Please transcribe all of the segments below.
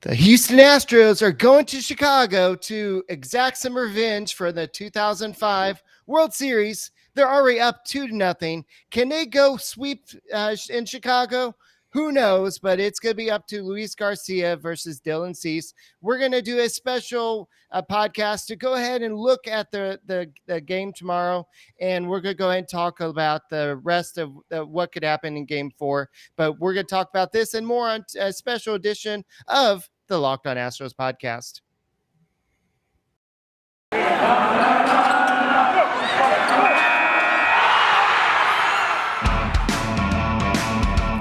The Houston Astros are going to Chicago to exact some revenge for the 2005 World Series. They're already up 2-0. Can they go sweep in Chicago? Who knows, but it's going to be up to Luis Garcia versus Dylan Cease. We're going to do a special podcast to go ahead and look at the game tomorrow, and we're going to go ahead and talk about the rest of what could happen in Game 4. But we're going to talk about this and more on a special edition of the Locked On Astros podcast.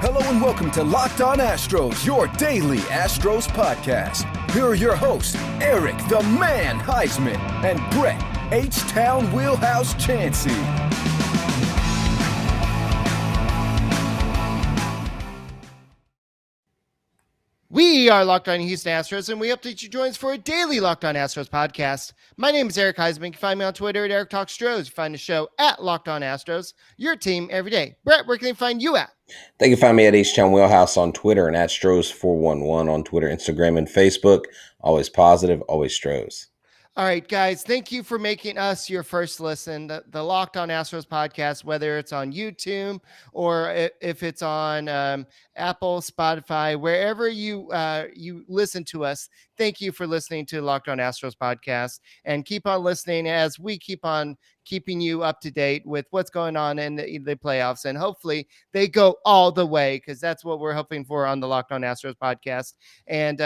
Hello and welcome to Locked On Astros, your daily Astros podcast. Here are your hosts, Eric the Man Huysman and Brett H-Town Wheelhouse Chancey. We are Locked On Houston Astros, and we update you joins for a daily Locked On Astros podcast. My name is Eric Huysman. You can find me on Twitter at Eric Talks Stros. You find the show at Locked On Astros, your team every day. Brett, where can they find you at? They can find me at H-Town Wheelhouse on Twitter and at Stros411 on Twitter, Instagram, and Facebook. Always positive, always Stros. All right, guys, thank you for making us your first listen. The Locked On Astros podcast, whether it's on YouTube or if it's on Apple, Spotify, wherever you listen to us, thank you for listening to Locked On Astros podcast. And keep on listening as we keep on keeping you up to date with what's going on in the playoffs. And hopefully they go all the way, because that's what we're hoping for on the Locked On Astros podcast. And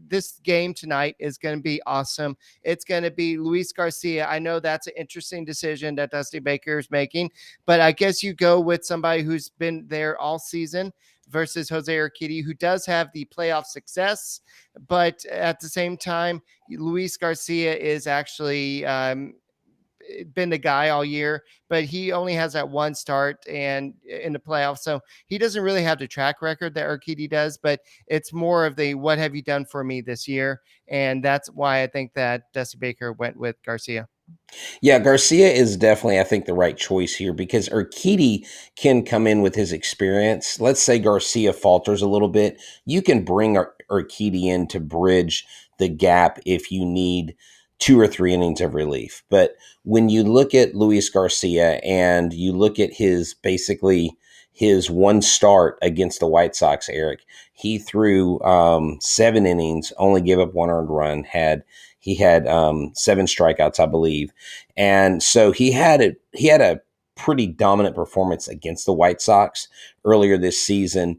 this game tonight is going to be awesome. It's going to be Luis Garcia. I know that's an interesting decision that Dusty Baker is making, but I guess you go with somebody who's been there all season versus Jose Urquidy, who does have the playoff success, but at the same time, Luis Garcia is actually been the guy all year, but he only has that one start and in the playoffs, so he doesn't really have the track record that Urquidy does, but it's more of the what have you done for me this year, and that's why I think that Dusty Baker went with Garcia. Yeah, Garcia is definitely, I think, the right choice here because Urquidy can come in with his experience. Let's say Garcia falters a little bit. You can bring Urquidy in to bridge the gap if you need 2 or 3 innings of relief. But when you look at Luis Garcia and you look at his one start against the White Sox, Eric, he threw 7 innings, only gave up 1 earned run, He had 7 strikeouts, I believe. And so he had a pretty dominant performance against the White Sox earlier this season.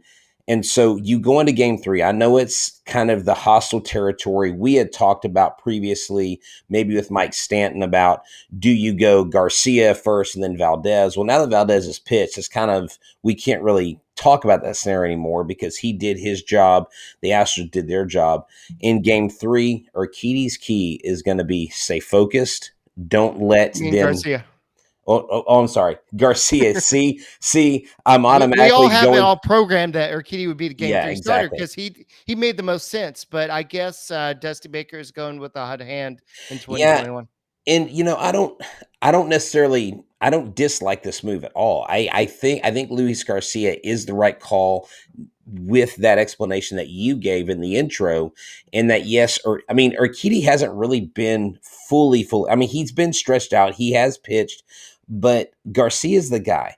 And so you go into Game 3. I know it's kind of the hostile territory. We had talked about previously, maybe with Mike Stanton, about do you go Garcia first and then Valdez? Well, now that Valdez is pitched, it's kind of, we can't really talk about that scenario anymore because he did his job. The Astros did their job. In Game 3, Urquidy's key is going to be stay focused. Don't let them. Garcia. Oh, I'm sorry. Garcia. See, I'm automatically we all have going. It all programmed that Urquidy would be the Game 3 starter exactly. because he made the most sense. But I guess Dusty Baker is going with a hot hand in 2021. Yeah, and I don't dislike this move at all. I think Luis Garcia is the right call with that explanation that you gave in the intro, and that Urquidy hasn't really been fully. I mean, he's been stretched out. He has pitched, but Garcia's the guy.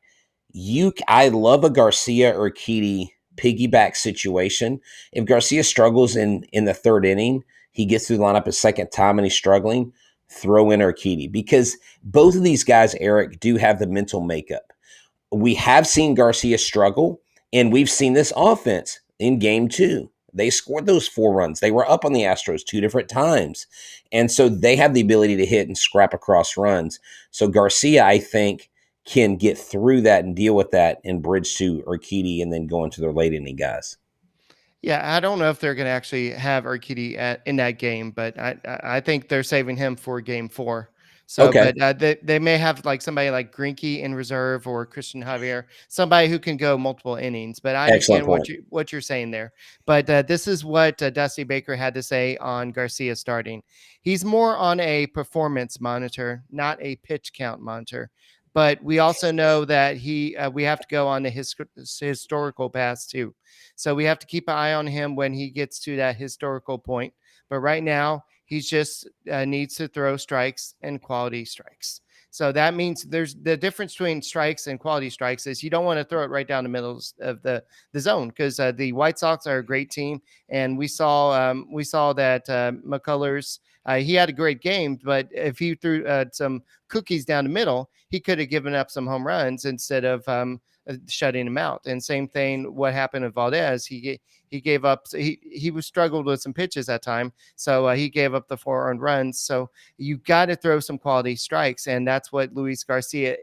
I love a Garcia Urquidy piggyback situation. If Garcia struggles in the 3rd inning, he gets through the lineup a second time and he's struggling, throw in Urquidy, because both of these guys, Eric, do have the mental makeup. We have seen Garcia struggle, and we've seen this offense in Game 2. They scored those 4 runs. They were up on the Astros 2 different times. And so they have the ability to hit and scrap across runs. So Garcia, I think, can get through that and deal with that and bridge to Urquidy and then go into their late inning guys. Yeah, I don't know if they're going to actually have Urquidy in that game, but I think they're saving him for Game 4. So, okay. But they may have like somebody like Greinke in reserve or Christian Javier, somebody who can go multiple innings. But I understand what you're saying there. But this is what Dusty Baker had to say on Garcia starting. He's more on a performance monitor, not a pitch count monitor. but we also know that we have to go on the historical past too. So we have to keep an eye on him when he gets to that historical point. But right now, he just needs to throw strikes and quality strikes. So that means there's the difference between strikes and quality strikes is you don't want to throw it right down the middle of the zone, because the White Sox are a great team, and we saw that McCullers, he had a great game, but if he threw some cookies down the middle, he could have given up some home runs instead of shutting him out. And same thing, what happened with Valdez, he gave up. He was struggled with some pitches that time, so he gave up the 4 earned runs. So you got to throw some quality strikes, and that's what Luis Garcia.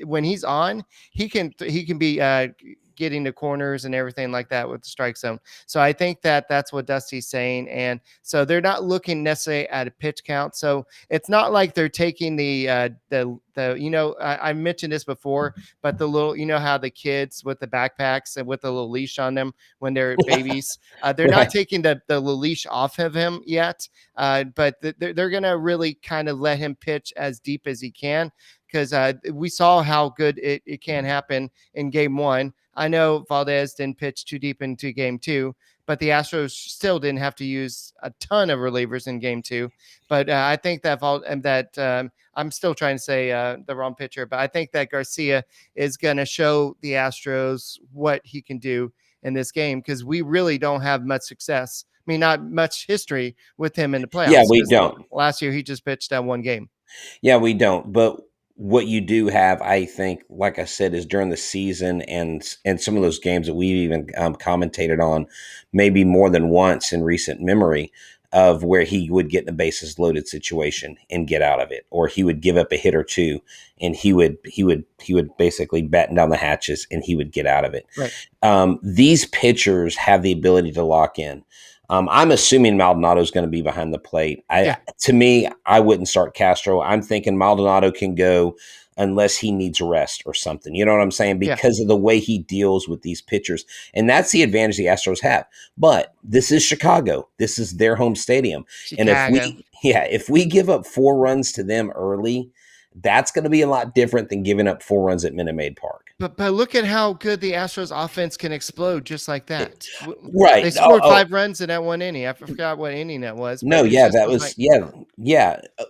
When he's on, he can be getting the corners and everything like that with the strike zone. So I think that's what Dusty's saying. And so they're not looking necessarily at a pitch count. So it's not like they're taking the I mentioned this before, but the little, how the kids with the backpacks and with the little leash on them when they're babies, they're not taking the little leash off of him yet. But they're going to really kind of let him pitch as deep as he can, because we saw how good it can happen in game 1. I know Valdez didn't pitch too deep into game 2, but the Astros still didn't have to use a ton of relievers in game 2. But I think that I'm still trying to say the wrong pitcher, but I think that Garcia is going to show the Astros what he can do in this game, because we really don't have much success. I mean, not much history with him in the playoffs. Yeah, we don't. Last year, he just pitched that one game. Yeah, we don't. But what you do have, I think, like I said, is during the season and some of those games that we've even commentated on maybe more than once in recent memory, of where he would get in a bases loaded situation and get out of it, or he would give up a hit or two and he would basically batten down the hatches and he would get out of it. Right. These pitchers have the ability to lock in. I'm assuming Maldonado is going to be behind the plate. To me, I wouldn't start Castro. I'm thinking Maldonado can go unless he needs rest or something. You know what I'm saying? Because of the way he deals with these pitchers. And that's the advantage the Astros have. But this is Chicago. This is their home stadium. Chicago. And if we give up 4 runs to them early, that's going to be a lot different than giving up 4 runs at Minute Maid Park. But look at how good the Astros offense can explode just like that. Right. They scored 5 runs in that one inning. I forgot what inning that was. No, yeah, that was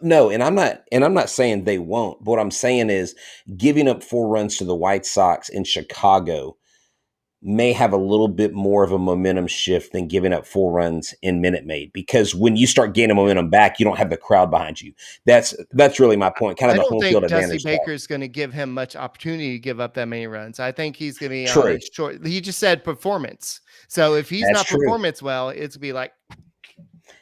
No, and I'm not saying they won't. But what I'm saying is giving up 4 runs to the White Sox in Chicago may have a little bit more of a momentum shift than giving up 4 runs in Minute Maid, because when you start gaining momentum back, you don't have the crowd behind you. That's really my point. Kind of the home field advantage. Dusty Baker's going to give him much opportunity to give up that many runs. I think he's going to be on a short. He just said performance. So if he's not performance well, it's going to be like.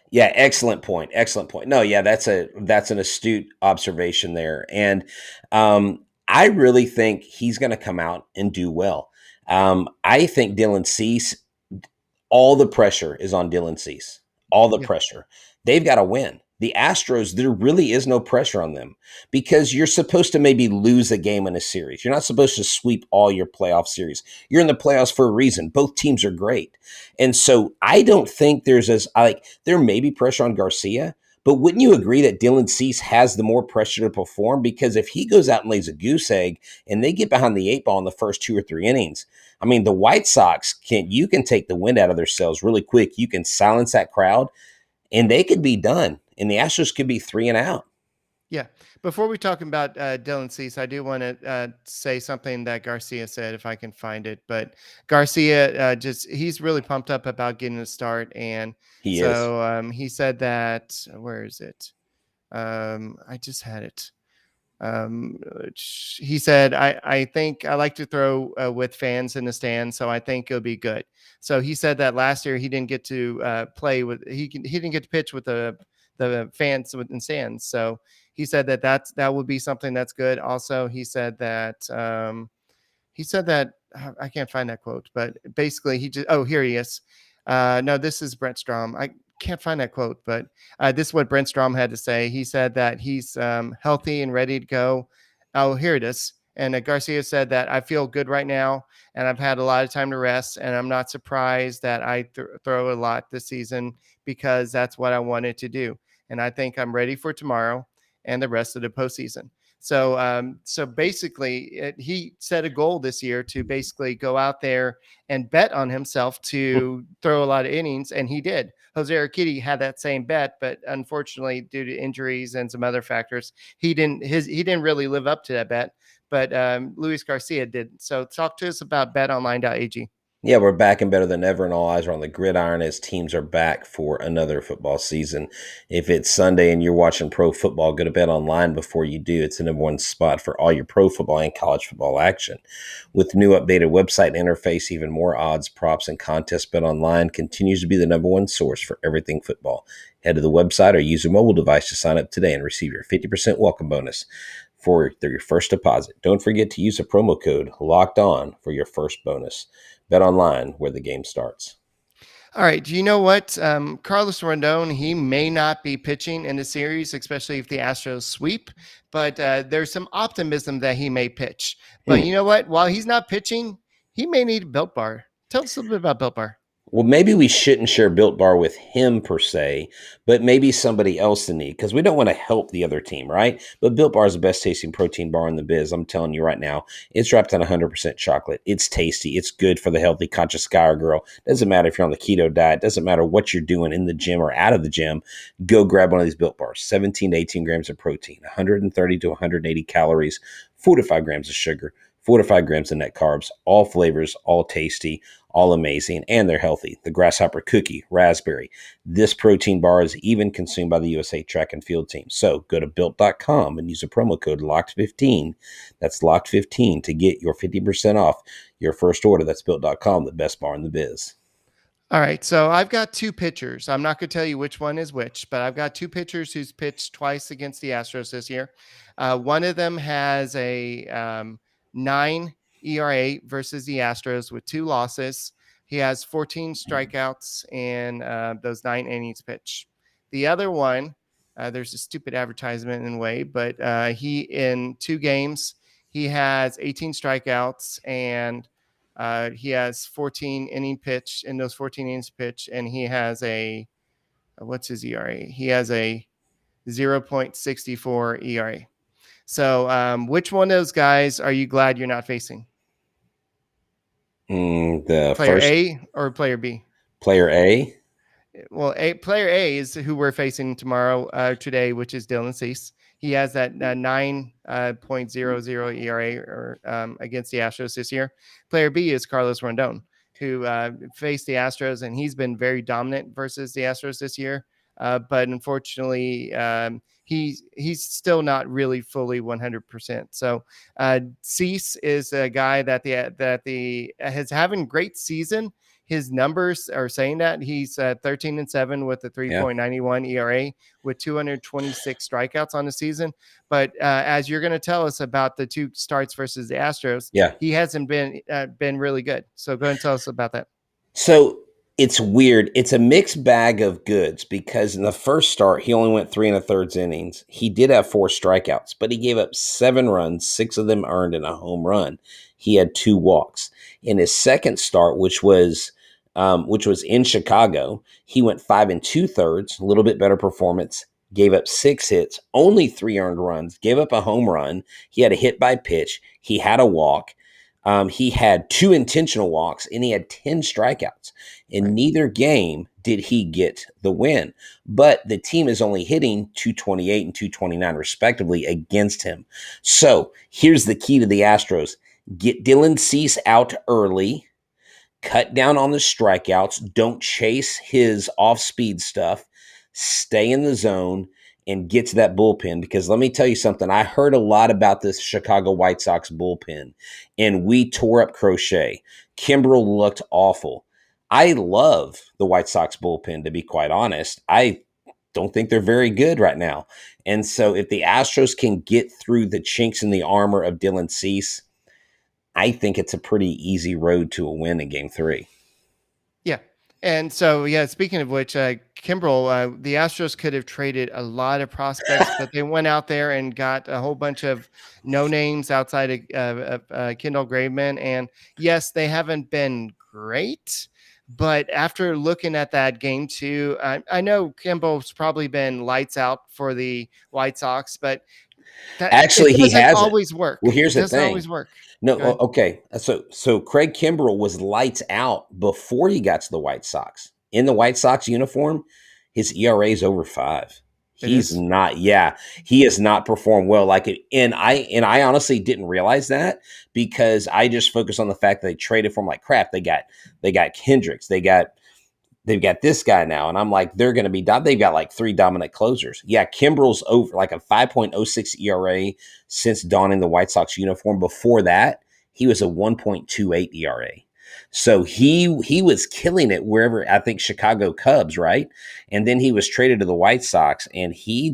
Yeah, excellent point. Excellent point. No, yeah, that's an astute observation there, and I really think he's going to come out and do well. I think Dylan Cease, all the pressure is on Dylan Cease. All the pressure. They've got to win. The Astros, there really is no pressure on them, because you're supposed to maybe lose a game in a series. You're not supposed to sweep all your playoff series. You're in the playoffs for a reason. Both teams are great. And so I don't think there may be pressure on Garcia, but wouldn't you agree that Dylan Cease has the more pressure to perform? Because if he goes out and lays a goose egg and they get behind the 8 ball in the first 2 or 3 innings, I mean, the White Sox you can take the wind out of their sails really quick. You can silence that crowd and they could be done. And the Astros could be 3 and out. Yeah. Before we talk about Dylan Cease, I do want to say something that Garcia said, if I can find it. But Garcia, he's really pumped up about getting a start. And he said that, where is it? I just had it. He said, I think I like to throw with fans in the stands, so I think it'll be good. So he said that last year he didn't get to play with, he didn't get to pitch with the fans in stands. So he said that would be something that's good. Also, he said that I can't find that quote, but basically here he is. No, this is Brent Strom. I can't find that quote, but this is what Brent Strom had to say. He said that he's healthy and ready to go. Oh, here it is. And Garcia said that I feel good right now, and I've had a lot of time to rest, and I'm not surprised that I throw a lot this season, because that's what I wanted to do. And I think I'm ready for tomorrow and the rest of the postseason. So basically, he set a goal this year to basically go out there and bet on himself to throw a lot of innings, and he did. Jose Urquidy had that same bet, but unfortunately, due to injuries and some other factors, he didn't really live up to that bet. But Luis Garcia did. So talk to us about BetOnline.ag. Yeah, we're back and better than ever, and all eyes are on the gridiron as teams are back for another football season. If it's Sunday and you're watching pro football, go to Bet Online before you do. It's the number one spot for all your pro football and college football action. With new updated website interface, even more odds, props, and contests, Bet Online continues to be the number one source for everything football. Head to the website or use your mobile device to sign up today and receive your 50% welcome bonus for your first deposit. Don't forget to use the promo code LOCKEDON for your first bonus. Bet Online, where the game starts. All right. Do you know what? Carlos Rondon, he may not be pitching in the series, especially if the Astros sweep, but there's some optimism that he may pitch. But you know what? While he's not pitching, he may need a Built Bar. Tell us a little bit about Built Bar. Well, maybe we shouldn't share Built Bar with him per se, but maybe somebody else in need, because we don't want to help the other team, right? But Built Bar is the best tasting protein bar in the biz. I'm telling you right now, it's wrapped in 100% chocolate. It's tasty. It's good for the healthy, conscious guy or girl. Doesn't matter if you're on the keto diet. Doesn't matter what you're doing in the gym or out of the gym. Go grab one of these Built Bars. 17 to 18 grams of protein, 130 to 180 calories, 4 to 5 grams of sugar, 4 to 5 grams of net carbs, all flavors, all tasty, all amazing, and they're healthy. The grasshopper cookie, raspberry. This protein bar is even consumed by the USA track and field team. So go to built.com and use the promo code LOCKED15. That's LOCKED15 to get your 50% off your first order. That's built.com, the best bar in the biz. All right. So I've got two pitchers. I'm not going to tell you which one is which, but I've got two pitchers who's pitched twice against the Astros this year. One of them has a 9 ERA versus the Astros with 2 losses. He has 14 strikeouts in those 9 innings pitched. The other one, there's a stupid advertisement in a way, but he in 2 games, he has 18 strikeouts and he has 14 inning pitch in those 14 innings pitch, and he has a what's his ERA? He has a 0.64 ERA. So, which one of those guys are you glad you're not facing? The Player first A or player B? player A. Well, player A is who we're facing today, which is Dylan Cease. He has that 9.00 ERA against the Astros this year. Player B is Carlos Rondon, who faced the Astros, and he's been very dominant versus the Astros this year. But unfortunately, he's still not really fully 100%. So Cease is a guy that is having great season. His numbers are saying that he's 13-7 with a 3.91 ERA with 226 strikeouts on the season. But as you're going to tell us about the 2 starts versus the Astros, he hasn't been really good. So go ahead and tell us about that. So it's weird. It's a mixed bag of goods because in the first start, he only went 3 1/3 innings. He did have 4 strikeouts, but he gave up 7 runs, 6 of them earned in a home run. He had 2 walks. In his second start, which was in Chicago, he went 5 2/3, a little bit better performance. Gave up 6 hits, only 3 earned runs. Gave up a home run. He had a hit by pitch. He had a walk. He had 2 intentional walks, and he had 10 strikeouts. In neither game did he get the win. But the team is only hitting 228 and 229 respectively against him. So here's the key to the Astros. Get Dylan Cease out early. Cut down on the strikeouts. Don't chase his off-speed stuff. Stay in the zone and get to that bullpen, because let me tell you something. I heard a lot about this Chicago White Sox bullpen, and we tore up Crochet. Kimbrel looked awful. I love the White Sox bullpen, to be quite honest. I don't think they're very good right now. And so if the Astros can get through the chinks in the armor of Dylan Cease, I think it's a pretty easy road to a win in Game 3. Yeah. And so, speaking of which, Kimbrel, the Astros could have traded a lot of prospects, but they went out there and got a whole bunch of no names outside of Kendall Graveman. And yes, they haven't been great, but after looking at that Game 2, I know Kimbrel's probably been lights out for the White Sox, but That it Actually, he doesn't hasn't. always work. Well, here's It the doesn't thing. always work. No, Go ahead. okay. So Craig Kimbrell was lights out before he got to the White Sox. In the White Sox uniform, his ERA is over 5. It He's is. not, yeah, he has not performed well like it. And I honestly didn't realize that because I just focused on the fact that they traded for him like crap. They got Hendricks, they've got this guy now, and I'm like, they're going to be. They've got like 3 dominant closers. Yeah, Kimbrel's over like a 5.06 ERA since donning the White Sox uniform. Before that, he was a 1.28 ERA. So he was killing it wherever, I think Chicago Cubs, right? And then he was traded to the White Sox, and he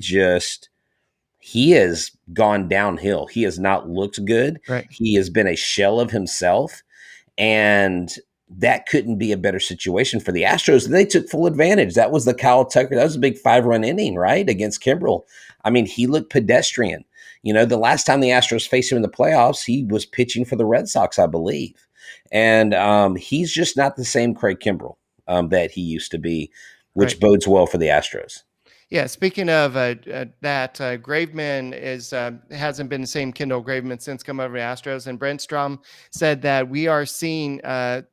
has gone downhill. He has not looked good. Right. He has been a shell of himself. And that couldn't be a better situation for the Astros. And they took full advantage. That was the Kyle Tucker. That was a big 5-run inning, right? Against Kimbrel. I mean, he looked pedestrian. The last time the Astros faced him in the playoffs, he was pitching for the Red Sox, I believe. And he's just not the same Craig Kimbrel that he used to be, which Right. bodes well for the Astros. Yeah, speaking of that, Graveman hasn't been the same Kendall Graveman since come over to Astros, and Brent Strom said that we are seeing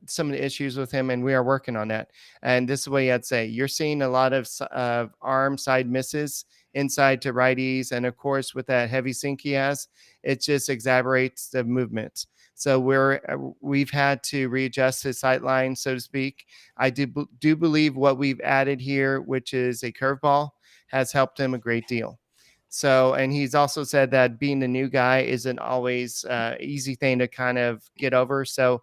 some of the issues with him, and we are working on that. And this is what he had to say: you're seeing a lot of arm side misses inside to righties, and of course, with that heavy sink he has, it just exaggerates the movement. So we've had to readjust his sight line, so to speak. I do believe what we've added here, which is a curveball, has helped him a great deal. So, and he's also said that being the new guy isn't always easy thing to kind of get over. So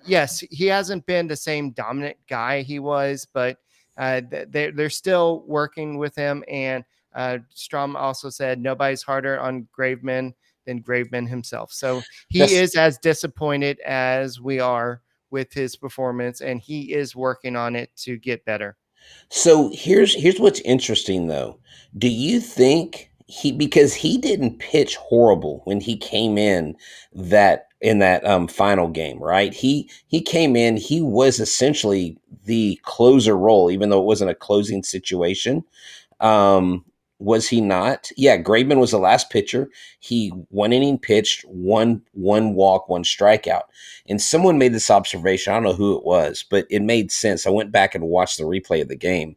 yes, he hasn't been the same dominant guy he was, but they're still working with him. And Strom also said nobody's harder on Graveman than Graveman himself. So he That's is as disappointed as we are with his performance, and he is working on it to get better. So here's what's interesting though. Do you think because he didn't pitch horrible when he came in that final game, right? He came in, he was essentially the closer role, even though it wasn't a closing situation. Um, was he not? Yeah, Graveman was the last pitcher. He 1 inning pitched, one walk, 1 strikeout. And someone made this observation. I don't know who it was, but it made sense. I went back and watched the replay of the game.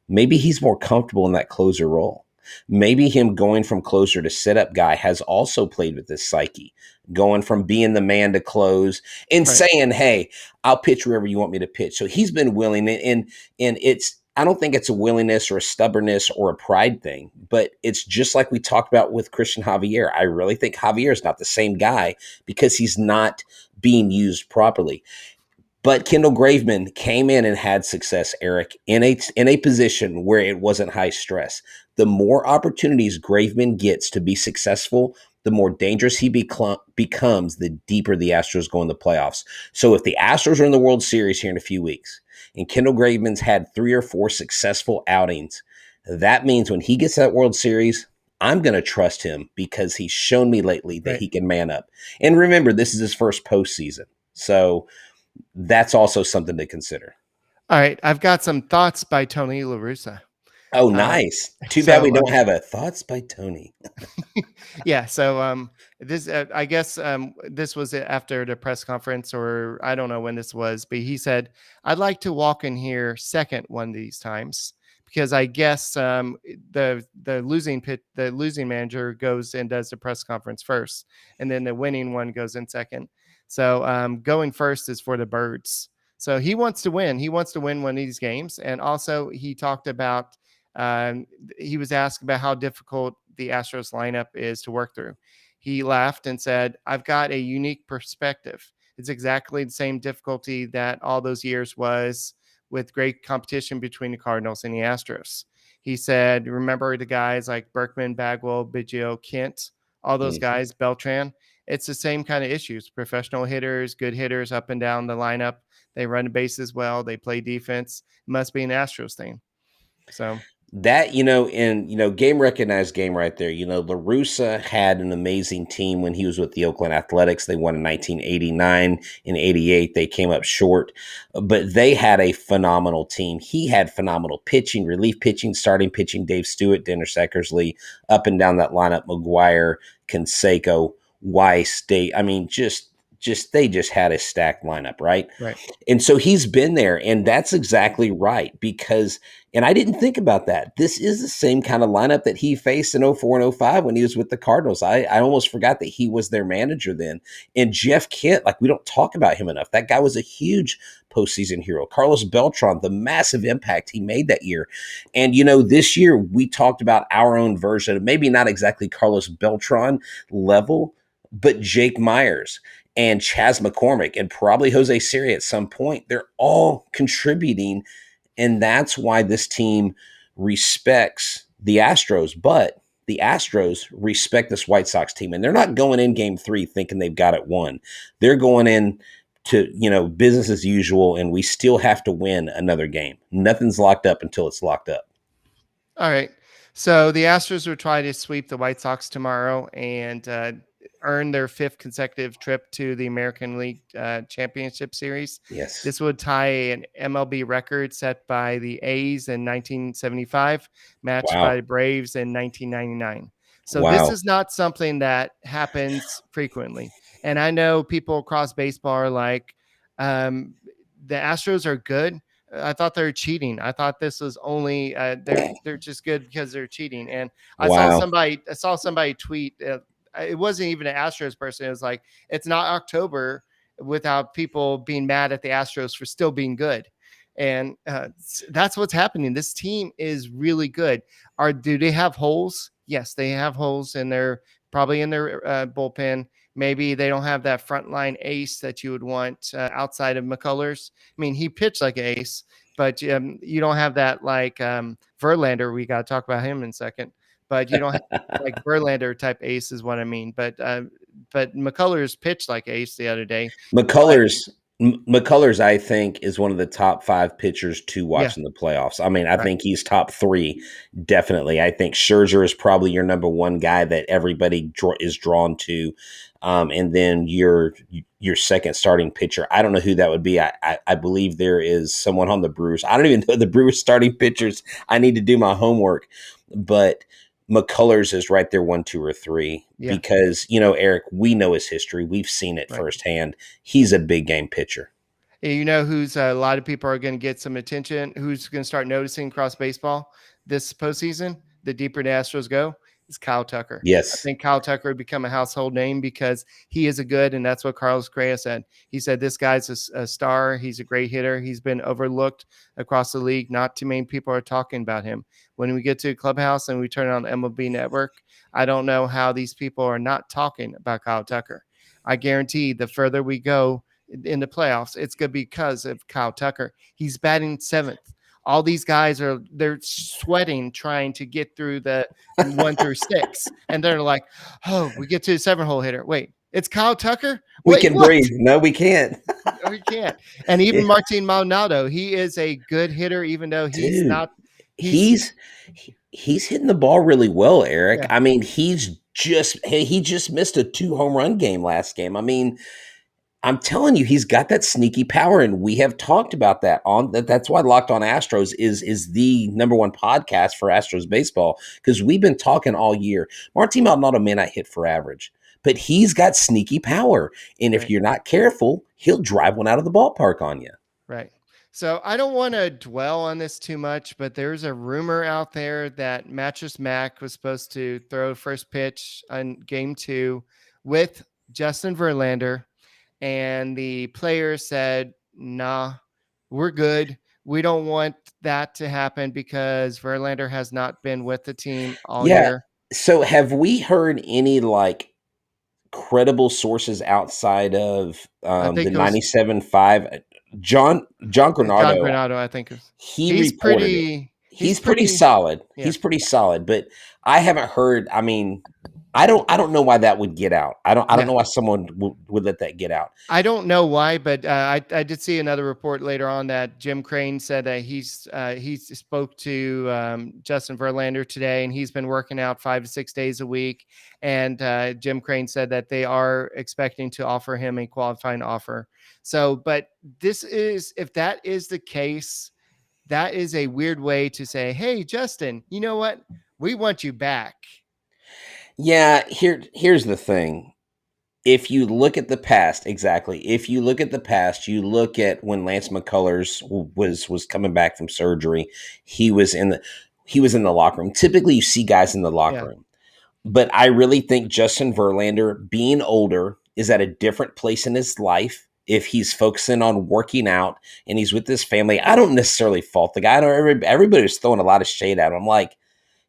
Maybe he's more comfortable in that closer role. Maybe him going from closer to setup guy has also played with this psyche, going from being the man to close and Right. saying, "Hey, I'll pitch wherever you want me to pitch." So he's been willing, and it's I don't think it's a willingness or a stubbornness or a pride thing, but it's just like we talked about with Christian Javier. I really think Javier is not the same guy because he's not being used properly. But Kendall Graveman came in and had success, Eric, in a position where it wasn't high stress. The more opportunities Graveman gets to be successful, the more dangerous he becomes, the deeper the Astros go in the playoffs. So if the Astros are in the World Series here in a few weeks, and Kendall Graveman's had 3 or 4 successful outings, that means when he gets that World Series, I'm going to trust him because he's shown me lately that Right. he can man up. And remember, this is his first postseason. So that's also something to consider. All right. I've got some thoughts by Tony La Russa. Oh, Uh, nice. Too bad we so don't have a thoughts by Tony. yeah. So this I guess this was after the press conference, or I don't know when this was, but he said, "I'd like to walk in here second one of these times." Because I guess the losing manager goes and does the press conference first, and then the winning one goes in second. So going first is for the birds. So he wants to win. He wants to win one of these games, and also he talked about. He was asked about how difficult the Astros lineup is to work through. He laughed and said, "I've got a unique perspective. It's exactly the same difficulty that all those years was." With great competition between the Cardinals and the Astros. He said, remember the guys like Berkman, Bagwell, Biggio, Kent, all those Mm. guys, Beltran. It's the same kind of issues. Professional hitters, good hitters up and down the lineup. They run the bases well. They play defense. It must be an Astros thing. So That, game recognized game right there. La Russa had an amazing team when he was with the Oakland Athletics. They won in 1989. In 88, they came up short, but they had a phenomenal team. He had phenomenal pitching, relief pitching, starting pitching, Dave Stewart, Dennis Eckersley, up and down that lineup, McGuire, Canseco, Weiss. They just had a stacked lineup, right? Right. And so he's been there, and that's exactly right because – and I didn't think about that. This is the same kind of lineup that he faced in 04 and 05 when he was with the Cardinals. I almost forgot that he was their manager then. And Jeff Kent, like we don't talk about him enough. That guy was a huge postseason hero. Carlos Beltran, the massive impact he made that year. And, this year we talked about our own version of maybe not exactly Carlos Beltran level, but Jake Myers and Chas McCormick and probably Jose Siri at some point. They're all contributing. And that's why this team respects the Astros, but the Astros respect this White Sox team. And they're not going in game 3 thinking they've got it won. They're going in to, business as usual, and we still have to win another game. Nothing's locked up until it's locked up. All right. So the Astros will try to sweep the White Sox tomorrow and earn their 5th consecutive trip to the American League Championship Series. Yes. This would tie an MLB record set by the A's in 1975, matched by the Braves in 1999. So this is not something that happens frequently. And I know people across baseball are like, the Astros are good. I thought they were cheating. I thought this was only they're just good because they're cheating. And I saw somebody tweet. It wasn't even an Astros person. It was like, it's not October without people being mad at the Astros for still being good. And that's what's happening. This team is really good. Do they have holes? Yes, they have holes in probably in their bullpen. Maybe they don't have that frontline ace that you would want outside of McCullers. I mean, he pitched like an ace, but you don't have that like Verlander. We got to talk about him in a second. But you don't have like Verlander type ace is what I mean. But McCullers pitched like ace the other day. McCullers, I think, is one of the top 5 pitchers to watch in the playoffs. I mean, I think he's top 3, definitely. I think Scherzer is probably your number 1 guy that everybody is drawn to. And then your second starting pitcher, I don't know who that would be. I believe there is someone on the Brewers. I don't even know the Brewers starting pitchers. I need to do my homework. But McCullers is right there 1, 2, or 3 because, Eric, we know his history. We've seen it firsthand. He's a big game pitcher. Who's a lot of people are going to get some attention, who's going to start noticing across baseball this postseason, the deeper the Astros go, is Kyle Tucker. Yes. I think Kyle Tucker would become a household name because he is and that's what Carlos Correa said. He said, this guy's a star. He's a great hitter. He's been overlooked across the league. Not too many people are talking about him. When we get to the clubhouse and we turn on the MLB network, I don't know how these people are not talking about Kyle Tucker. I guarantee the further we go in the playoffs, it's going to be because of Kyle Tucker. He's batting 7th. All these guys they're sweating trying to get through the 1 through 6. And they're like, oh, we get to the 7-hole hitter. Wait, it's Kyle Tucker? We can breathe. No, we can't. No, we can't. And even Martin Maldonado, he is a good hitter, even though he's not. He's hitting the ball really well, Eric. Yeah. I mean, he just missed a 2 home run game last game. I mean, I'm telling you, he's got that sneaky power, and we have talked about that. That's why Locked On Astros is the number 1 podcast for Astros baseball, because we've been talking all year. Martin Maldonado may not hit for average, but he's got sneaky power, and if you're not careful, he'll drive one out of the ballpark on you. Right. So I don't want to dwell on this too much, but there's a rumor out there that Mattress Mac was supposed to throw first pitch on game 2 with Justin Verlander. And the player said, nah, we're good. We don't want that to happen because Verlander has not been with the team all year. So have we heard any credible sources outside of the 97.5? John Granado, I think he's pretty solid. Yeah. He's pretty solid, but I haven't heard. I mean, I don't know why that would get out. I don't No. know why someone would let that get out. I don't know why, but I did see another report later on that Jim Crane said that he spoke to Justin Verlander today, and he's been working out 5 to 6 days a week. And Jim Crane said that they are expecting to offer him a qualifying offer. So, but if that is the case, that is a weird way to say, "Hey, Justin, you know what? We want you back." Yeah, here's the thing. If you look at the past, exactly. If you look at the past, you look at when Lance McCullers was coming back from surgery, he was in the locker room. Typically, you see guys in the locker Yeah. room. But I really think Justin Verlander, being older, is at a different place in his life. If he's focusing on working out and he's with his family, I don't necessarily fault the guy. I know everybody was throwing a lot of shade at him. I'm like,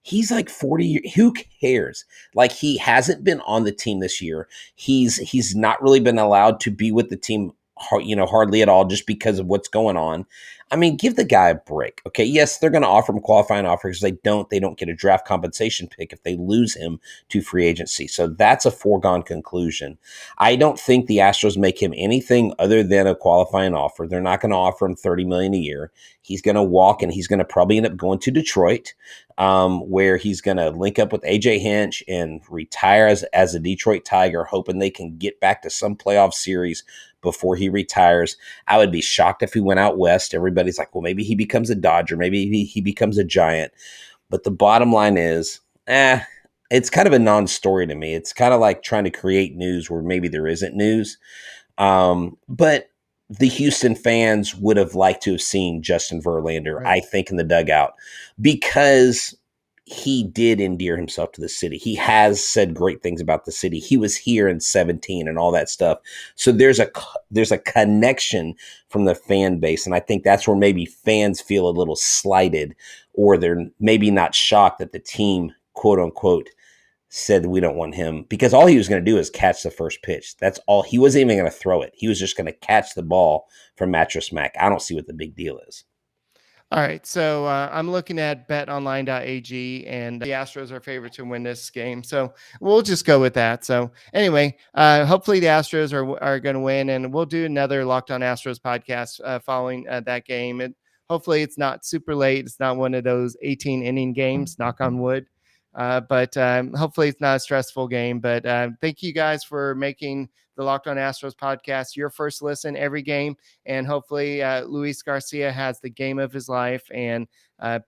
he's like 40. Who cares? Like, he hasn't been on the team this year. He's not really been allowed to be with the team, hardly at all, just because of what's going on. I mean, give the guy a break. Okay, yes, they're going to offer him qualifying offers. They don't get a draft compensation pick if they lose him to free agency. So that's a foregone conclusion. I don't think the Astros make him anything other than a qualifying offer. They're not going to offer him $30 million a year. He's going to walk, and he's going to probably end up going to Detroit, where he's going to link up with AJ Hinch and retire as a Detroit Tiger, hoping they can get back to some playoff series before he retires. I would be shocked if he went out west. Everybody's like, well, maybe he becomes a Dodger. Maybe he becomes a Giant. But the bottom line is, it's kind of a non-story to me. It's kind of like trying to create news where maybe there isn't news. But the Houston fans would have liked to have seen Justin Verlander, Right. I think, in the dugout, because he did endear himself to the city. He has said great things about the city. He was here in 17 and all that stuff. So there's a connection from the fan base. And I think that's where maybe fans feel a little slighted, or they're maybe not shocked that the team, quote unquote, said we don't want him, because all he was going to do is catch the first pitch. That's all. He wasn't even going to throw it. He was just going to catch the ball from Mattress Mac. I don't see what the big deal is. All right, so I'm looking at betonline.ag, and the Astros are favored to win this game. So we'll just go with that. So anyway, hopefully the Astros are going to win, and we'll do another Locked On Astros podcast following that game. And hopefully it's not super late. It's not one of those 18-inning games, knock on wood. But hopefully it's not a stressful game. But thank you guys for making the Locked On Astros podcast your first listen every game. And hopefully Luis Garcia has the game of his life and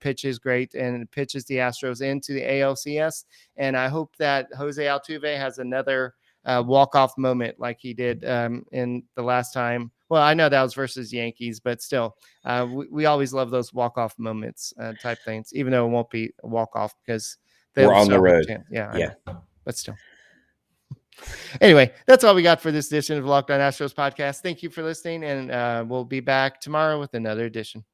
pitches great and pitches the Astros into the ALCS. And I hope that Jose Altuve has another walk-off moment like he did in the last time. Well, I know that was versus Yankees, but still, we always love those walk-off moments type things, even though it won't be a walk-off because we're on the road. Yeah, I know. But still. Anyway, that's all we got for this edition of Locked On Astros podcast. Thank you for listening, and we'll be back tomorrow with another edition.